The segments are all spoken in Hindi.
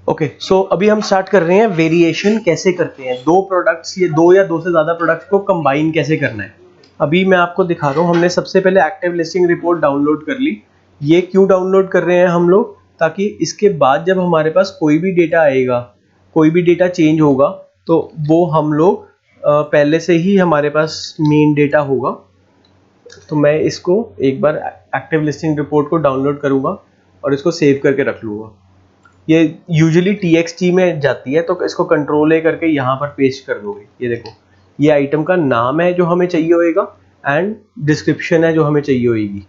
ओके सो अभी हम स्टार्ट कर रहे हैं वेरिएशन कैसे करते हैं, दो प्रोडक्ट्स ये दो या दो से ज़्यादा प्रोडक्ट्स को कंबाइन कैसे करना है। अभी मैं आपको दिखा रहा हूँ, हमने सबसे पहले एक्टिव लिस्टिंग रिपोर्ट डाउनलोड कर ली। ये क्यों डाउनलोड कर रहे हैं हम लोग, ताकि इसके बाद जब हमारे पास कोई भी डेटा आएगा, कोई भी डेटा चेंज होगा, तो वो हम लोग पहले से ही हमारे पास मेन डेटा होगा। तो मैं इसको एक बार एक्टिव लिस्टिंग रिपोर्ट को डाउनलोड करूँगा और इसको सेव करके रख लूँगा। ये यूजुअली txt में जाती है, तो इसको कंट्रोल ए करके यहाँ पर पेस्ट कर दोगे। ये देखो, ये आइटम का नाम है जो हमें चाहिए होएगा एंड डिस्क्रिप्शन है जो हमें चाहिए होगी।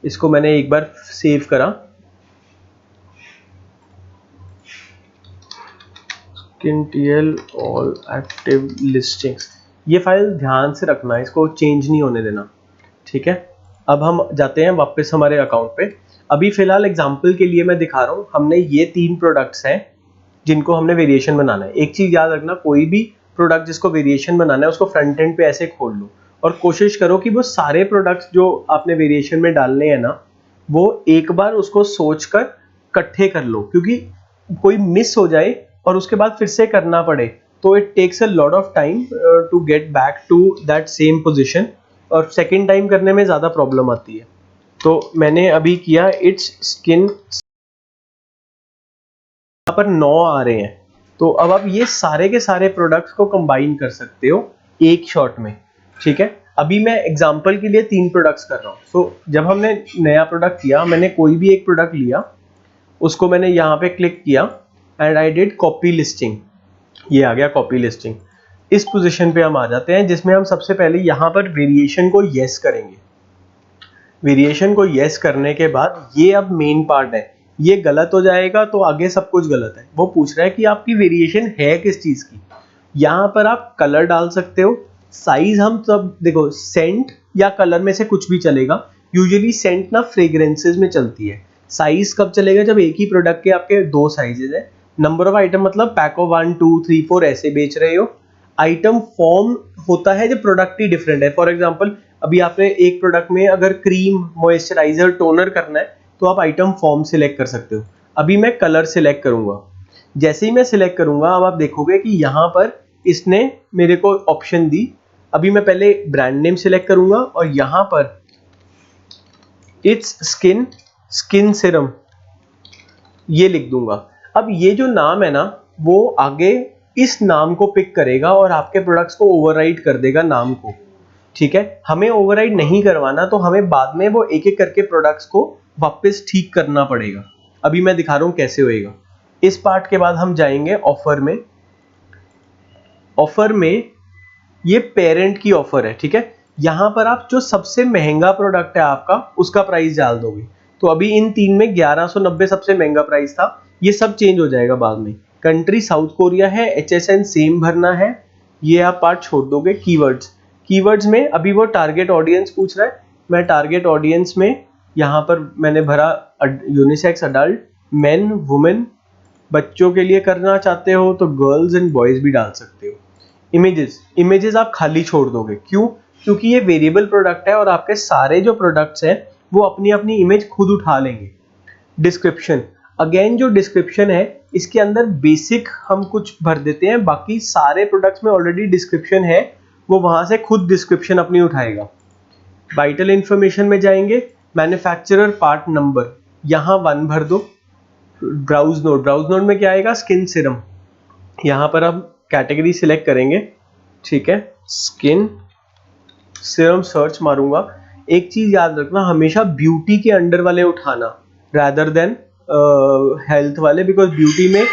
इसको मैंने एक बार सेव करा, SkinTL ऑल एक्टिव लिस्टिंग्स। ये फाइल ध्यान से रखना, इसको चेंज नहीं होने देना, ठीक है। अब हम जाते हैं वापस हमारे अकाउंट पे। अभी फिलहाल एग्जांपल के लिए मैं दिखा रहा हूँ, हमने ये 3 प्रोडक्ट्स हैं जिनको हमने वेरिएशन बनाना है। एक चीज याद रखना, कोई भी प्रोडक्ट जिसको वेरिएशन बनाना है उसको फ्रंट एंड पे ऐसे खोल लो और कोशिश करो कि वो सारे प्रोडक्ट्स जो आपने वेरिएशन में डालने हैं ना, वो एक बार उसको सोचकर इकट्ठे कर लो, क्योंकि कोई मिस हो जाए और उसके बाद फिर से करना पड़े तो it takes a lot of time to get back to that same position, और सेकेंड टाइम करने में ज़्यादा प्रॉब्लम आती है। तो मैंने अभी किया इट्स स्किन, यहाँ पर 9 आ रहे हैं, तो अब आप ये सारे के सारे प्रोडक्ट्स को कंबाइन कर सकते हो एक शॉट में, ठीक है। अभी मैं एग्जांपल के लिए 3 प्रोडक्ट्स कर रहा हूँ। तो जब हमने नया प्रोडक्ट किया, मैंने कोई भी एक प्रोडक्ट लिया, उसको मैंने यहाँ पे क्लिक किया and I did copy listing. ये आ गया कॉपी लिस्टिंग। इस पोजीशन पे हम आ जाते हैं जिसमें हम सबसे पहले यहाँ पर वेरिएशन को येस करेंगे। वेरिएशन को येस करने के बाद ये अब मेन पार्ट है, ये गलत हो जाएगा तो आगे सब कुछ गलत है। वो पूछ रहा है कि आपकी वेरिएशन है किस चीज की। यहाँ पर आप कलर डाल सकते हो, साइज हम सब देखो, सेंट या कलर में से कुछ भी चलेगा। यूजुअली सेंट ना फ्रेग्रेंसेस में चलती है। साइज कब चलेगा, जब एक ही प्रोडक्ट के आपके 2 साइजेस है। नंबर ऑफ आइटम मतलब पैक ऑफ 1 2 3 4 ऐसे बेच रहे हो। आइटम फॉर्म होता है जब प्रोडक्ट ही डिफरेंट है। फॉर एग्जांपल, अभी आपने एक प्रोडक्ट में अगर क्रीम, मॉइस्चराइजर, टोनर करना है तो आप आइटम फॉर्म सिलेक्ट कर सकते हो। अभी मैं कलर सिलेक्ट करूंगा। जैसे ही मैं सिलेक्ट करूंगा, अब आप देखोगे कि यहाँ पर इसने मेरे को ऑप्शन दी। अभी मैं पहले ब्रांड नेम सिलेक्ट करूंगा और यहाँ पर इट्स स्किन सिरम ये लिख दूंगा। अब ये जो नाम है ना, वो आगे इस नाम को पिक करेगा और आपके प्रोडक्ट्स को ओवरराइड कर देगा नाम को, ठीक है। हमें ओवरराइड नहीं करवाना, तो हमें बाद में वो एक एक करके प्रोडक्ट्स को वापस ठीक करना पड़ेगा। अभी मैं दिखा रहा हूं कैसे होएगा। इस पार्ट के बाद हम जाएंगे ऑफर में। ऑफर में ये पेरेंट की ऑफर है, ठीक है। यहां पर आप जो सबसे महंगा प्रोडक्ट है आपका, उसका प्राइस डाल दोगे। तो अभी इन 3 में 1190 सबसे महंगा प्राइस था। ये सब चेंज हो जाएगा बाद में। कंट्री साउथ कोरिया है, HSN सेम भरना है, ये आप पार्ट छोड़ दोगे। कीवर्ड्स में अभी वो टारगेट ऑडियंस पूछ रहा है। मैं टारगेट ऑडियंस में यहाँ पर मैंने भरा यूनिसेक्स, अडल्ट, मेन, वुमेन। बच्चों के लिए करना चाहते हो तो गर्ल्स एंड बॉयज भी डाल सकते हो। इमेजेस आप खाली छोड़ दोगे। क्यों? क्योंकि ये वेरिएबल प्रोडक्ट है और आपके सारे जो प्रोडक्ट्स हैं वो अपनी अपनी इमेज खुद उठा लेंगे। डिस्क्रिप्शन, अगेन जो डिस्क्रिप्शन है इसके अंदर बेसिक हम कुछ भर देते हैं, बाकी सारे प्रोडक्ट्स में ऑलरेडी डिस्क्रिप्शन है, वो वहां से खुद डिस्क्रिप्शन अपनी उठाएगा। वाइटल इंफॉर्मेशन में जाएंगे, मैन्युफैक्चरर पार्ट नंबर यहाँ 1 भर दो। ब्राउज नोड में क्या आएगा, स्किन सिरम। यहाँ पर हम कैटेगरी सिलेक्ट करेंगे, ठीक है, स्किन सिरम सर्च मारूंगा। एक चीज याद रखना, हमेशा ब्यूटी के अंडर वाले उठाना रादर देन हेल्थ वाले, बिकॉज ब्यूटी में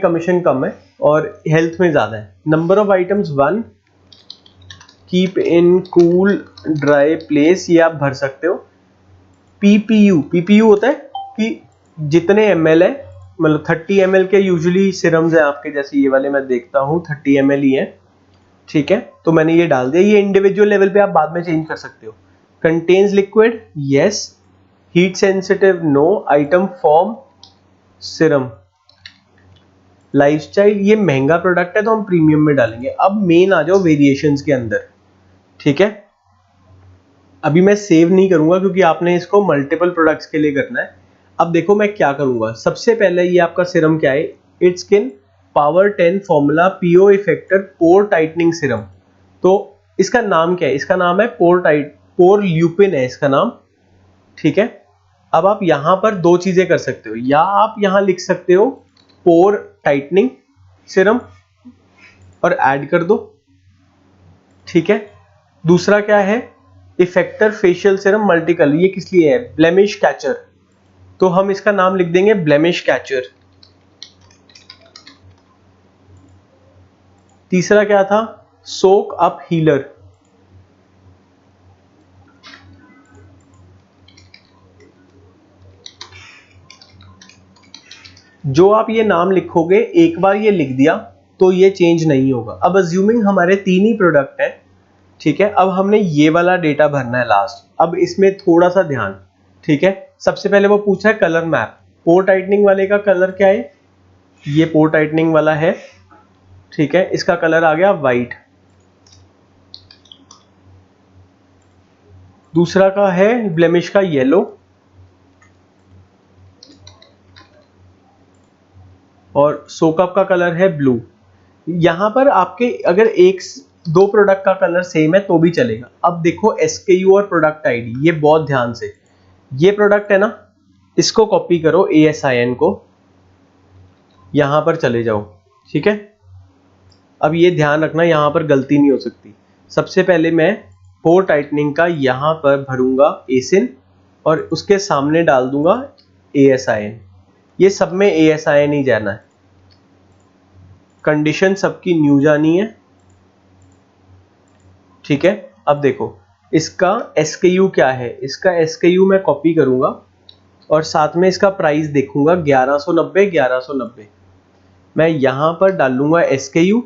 कमीशन कम है और हेल्थ में ज्यादा है। Number of items 1, keep in cool dry place, ये आप भर सकते हो। पीपीयू होता है कि जितने ml है, मतलब 30 ml के यूजुअली सिरम्स हैं आपके, जैसे ये वाले मैं देखता हूँ 30 ml ही है, ठीक है। तो मैंने ये डाल दिया। ये इंडिविजुअल लेवल पे आप बाद में चेंज कर सकते हो। Contains liquid, yes. Heat sensitive, no. Item form, serum. Lifestyle, ये महंगा प्रोडक्ट है तो हम प्रीमियम में डालेंगे। अब मेन आ जाओ वेरिएशंस के अंदर, ठीक है। अभी मैं सेव नहीं करूंगा क्योंकि आपने इसको मल्टीपल प्रोडक्ट्स के लिए करना है। अब देखो मैं क्या करूंगा, सबसे पहले ये आपका सीरम क्या है, it's skin power 10 formula PO effector pour tightening serum. तो इसका नाम क्या है, इसका नाम है पोर ल्यूपिन है इसका नाम, ठीक है। अब आप यहां पर दो चीजें कर सकते हो, या आप यहां लिख सकते हो पोर टाइटनिंग सीरम और ऐड कर दो, ठीक है। दूसरा क्या है, effector facial serum multi colour, ये किस लिए है, ब्लेमिश कैचर, तो हम इसका नाम लिख देंगे ब्लेमिश कैचर। तीसरा क्या था, सोक अप हीलर, जो आप ये नाम लिखोगे एक बार ये लिख दिया तो ये चेंज नहीं होगा। अब अज्यूमिंग हमारे तीन ही प्रोडक्ट हैं, ठीक है। अब हमने ये वाला डेटा भरना है लास्ट, अब इसमें थोड़ा सा ध्यान, ठीक है। सबसे पहले वो पूछ रहा है कलर मैप, पोर टाइटनिंग वाले का कलर क्या है, ये पोर टाइटनिंग वाला है, ठीक है, इसका कलर आ गया वाइट। दूसरा का है ब्लेमिश का येलो, और सोकअप का कलर है ब्लू। यहां पर आपके अगर एक दो प्रोडक्ट का कलर सेम है तो भी चलेगा। अब देखो SKU और प्रोडक्ट आईडी, ये बहुत ध्यान से, ये प्रोडक्ट है ना, इसको कॉपी करो ASIN को, यहां पर चले जाओ, ठीक है। अब ये ध्यान रखना यहां पर गलती नहीं हो सकती। सबसे पहले मैं पोर टाइटनिंग का यहां पर भरूंगा एसिन और उसके सामने डाल दूंगा ASIN, ये सब में ASIN ही जाना है, कंडीशन सबकी न्यू जानी है, ठीक है। अब देखो इसका SKU क्या है, इसका SKU मैं कॉपी करूंगा और साथ में इसका प्राइस देखूंगा 1190। मैं यहां पर डालूंगा SKU,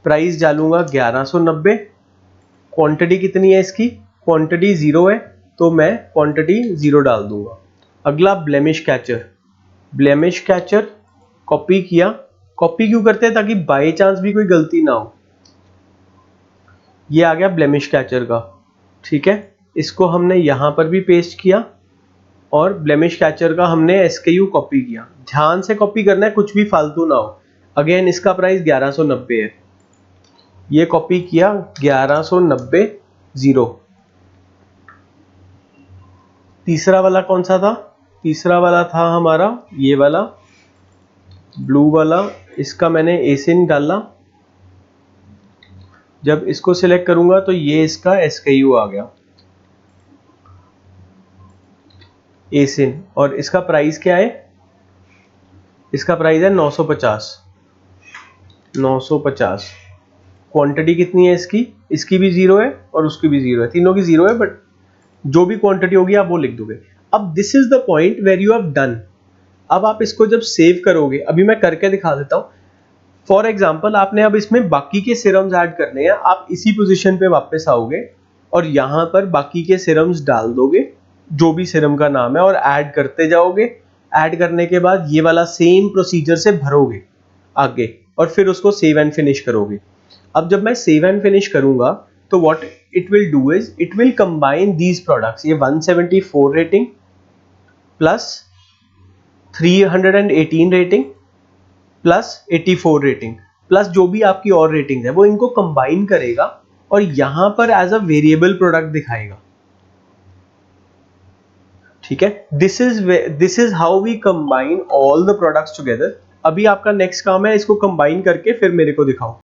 प्राइस डालूंगा 1190, क्वांटिटी कितनी है इसकी, क्वांटिटी 0 है तो मैं क्वांटिटी 0 डाल दूंगा। अगला blemish catcher, blemish catcher copy किया, कॉपी क्यों करते हैं, ताकि बाय चांस भी कोई गलती ना हो। ये आ गया ब्लेमिश कैचर का, ठीक है। इसको हमने यहां पर भी पेस्ट किया और ब्लेमिश कैचर का हमने SKU कॉपी किया, ध्यान से कॉपी करना है, कुछ भी फालतू ना हो। अगेन इसका प्राइस 1190 है, ये कॉपी किया 1190 0। तीसरा वाला कौन सा था, तीसरा वाला था हमारा ये वाला ब्लू वाला, इसका मैंने एसिन डाला, जब इसको सिलेक्ट करूंगा तो ये इसका SKU आ गया एसिन, और इसका प्राइस क्या है, इसका प्राइस है 950। क्वांटिटी कितनी है इसकी, इसकी भी 0 है और उसकी भी 0 है, तीनों की 0 है, बट जो भी क्वांटिटी होगी आप वो लिख दोगे। अब this is the point where you have done. अब आप इसको जब सेव करोगे, अभी मैं करके दिखा देता हूं। फॉर एग्जाम्पल आपने अब इसमें बाकी के सिरम्स ऐड करने हैं, आप इसी पोजीशन पे वापस आओगे और यहां पर बाकी के सिरम्स डाल दोगे, जो भी सिरम का नाम है, और ऐड करते जाओगे। ऐड करने के बाद ये वाला सेम प्रोसीजर से भरोगे आगे और फिर उसको सेव एंड फिनिश करोगे। अब जब मैं सेव एंड फिनिश करूंगा तो what it will do is it will combine these products, ये 174 rating plus 318 rating plus 84 rating plus जो भी आपकी और रेटिंग है, वो इनको कंबाइन करेगा और यहां पर एज अ वेरिएबल प्रोडक्ट दिखाएगा, ठीक है। This is how we combine all the products together. अभी आपका नेक्स्ट काम है इसको कंबाइन करके फिर मेरे को दिखाओ।